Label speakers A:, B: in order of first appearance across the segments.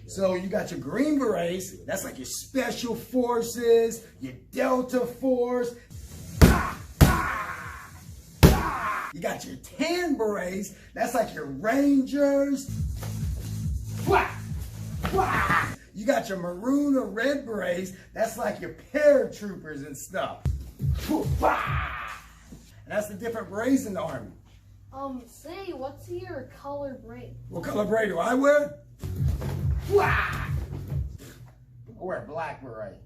A: So you got your Green Berets, that's like your Special Forces, your Delta Force. You got your Tan Berets, that's like your Rangers. You got your Maroon or Red Berets, that's like your paratroopers and stuff. And that's the different berets in the Army.
B: Say, what's your color beret?
A: What color beret do I wear? I wear a black beret.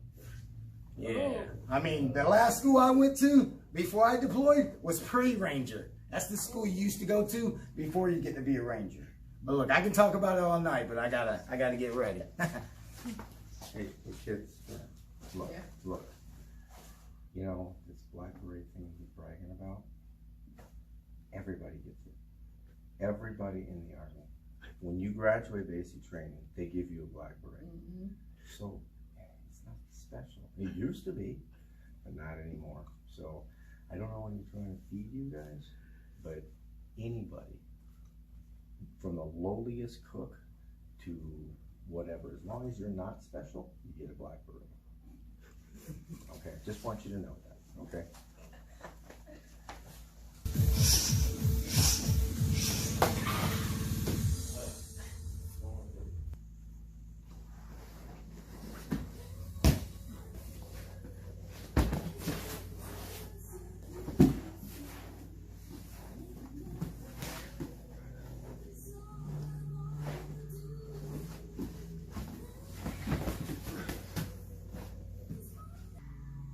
A: Yeah. I mean, the last school I went to before I deployed was pre-Ranger. That's the school you used to go to before you get to be a Ranger. But look, I can talk about it all night, but I gotta get ready.
C: Hey kids, look. You know, this black beret thing he's bragging about, everybody gets it. Everybody in the Army. When you graduate basic training, they give you a black beret. So, it's not special. It used to be, but not anymore. So, I don't know what he's trying to feed you guys, but anybody, from the lowliest cook to whatever, as long as you're not special, you get a black beret. Okay, just want you to know that, okay?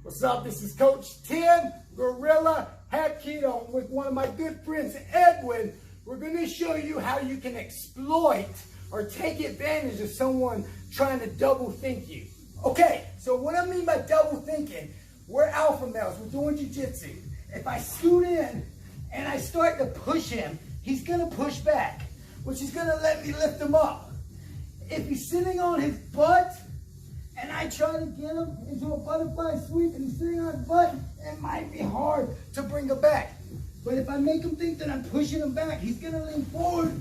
A: What's up? This is Coach 10, Guerrilla Hapkido, with one of my good friends, Edwin. We're going to show you how you can exploit or take advantage of someone trying to double think you. Okay, so what I mean by double thinking, we're alpha males, we're doing jiu-jitsu. If I scoot in and I start to push him, he's going to push back, which is going to let me lift him up. If he's sitting on his butt, and I try to get him into a butterfly sweep and he's sitting on his butt, it might be hard to bring him back. But if I make him think that I'm pushing him back, he's going to lean forward.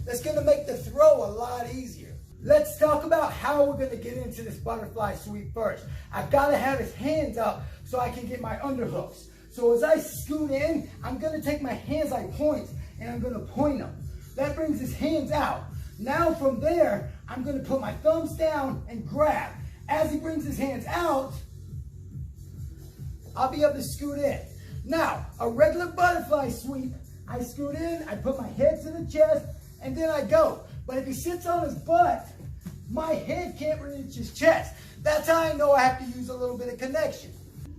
A: That's going to make the throw a lot easier. Let's talk about how we're going to get into this butterfly sweep first. I've got to have his hands up so I can get my underhooks. So as I scoot in, I'm going to take my hands like points and I'm going to point them. That brings his hands out. Now from there, I'm going to put my thumbs down and grab. As he brings his hands out, I'll be able to scoot in. Now, a regular butterfly sweep, I scoot in, I put my head to the chest, and then I go. But if he sits on his butt, my head can't reach his chest. That's how I know I have to use a little bit of connection.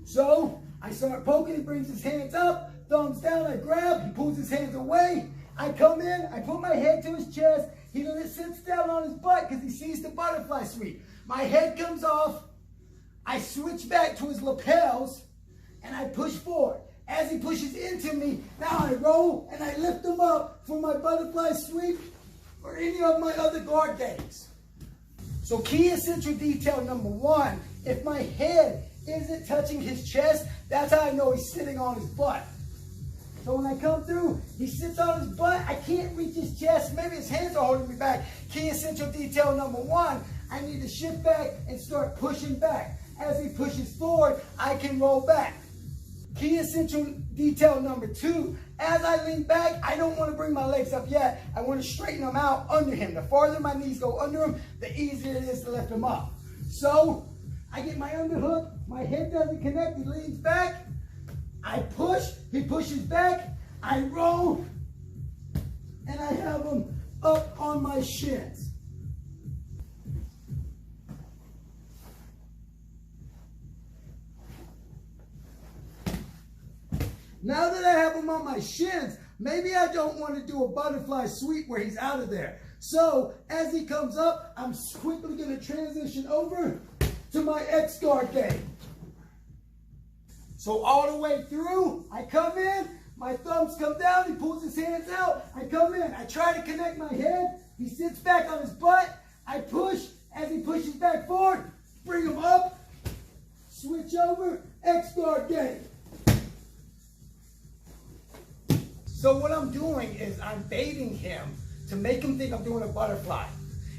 A: So, I start poking, he brings his hands up, thumbs down, I grab, he pulls his hands away, I come in, I put my head to his chest, he sits down on his butt because he sees the butterfly sweep. My head comes off, I switch back to his lapels, and I push forward. As he pushes into me, now I roll and I lift him up for my butterfly sweep or any of my other guard games. So key essential detail number one, if my head isn't touching his chest, that's how I know he's sitting on his butt. So when I come through, he sits on his butt, I can't reach his chest, maybe his hands are holding me back. Key essential detail number one, I need to shift back and start pushing back. As he pushes forward, I can roll back. Key essential detail number two, as I lean back, I don't want to bring my legs up yet. I want to straighten them out under him. The farther my knees go under him, the easier it is to lift him up. So I get my underhook, my head doesn't connect, he leans back, I push, he pushes back, I roll, and I have him up on my shins. Now that I have him on my shins, maybe I don't want to do a butterfly sweep where he's out of there. So as he comes up, I'm quickly going to transition over to my X guard game. So all the way through, I come in, my thumbs come down, he pulls his hands out, I come in, I try to connect my head, he sits back on his butt, I push, as he pushes back forward, bring him up, switch over, X guard game. So what I'm doing is I'm baiting him to make him think I'm doing a butterfly.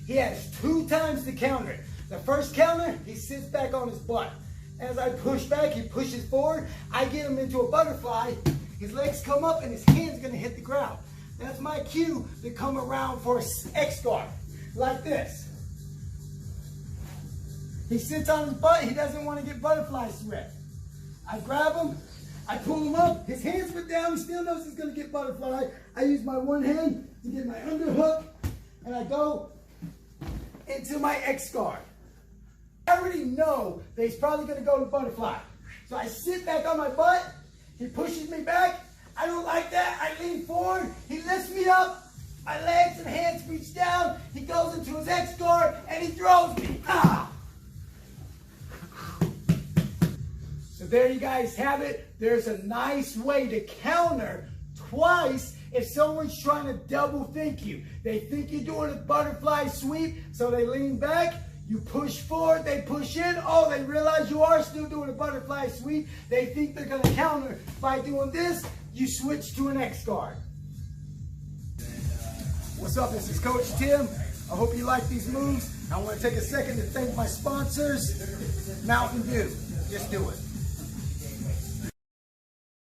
A: He has 2 times to counter it. The first counter, he sits back on his butt. As I push back, he pushes forward. I get him into a butterfly. His legs come up and his hand's gonna hit the ground. That's my cue to come around for an X guard, like this. He sits on his butt. He doesn't want to get butterfly sweat. I grab him. I pull him up. His hands put down. He still knows he's going to get butterfly. I use my one hand to get my underhook, and I go into my X guard. I already know that he's probably going to go to butterfly. So I sit back on my butt. He pushes me back. I don't like that. I lean forward. He lifts me up. My legs and hands reach down. He goes into his X guard, and he throws me. Ah! So there you guys have it. There's a nice way to counter twice if someone's trying to double think you. They think you're doing a butterfly sweep, so they lean back. You push forward, they push in. Oh, they realize you are still doing a butterfly sweep. They think they're going to counter by doing this. You switch to an X guard. What's up? This is Coach Tim. I hope you like these moves. I want to take a second to thank my sponsors. Mountain Dew. Just do it.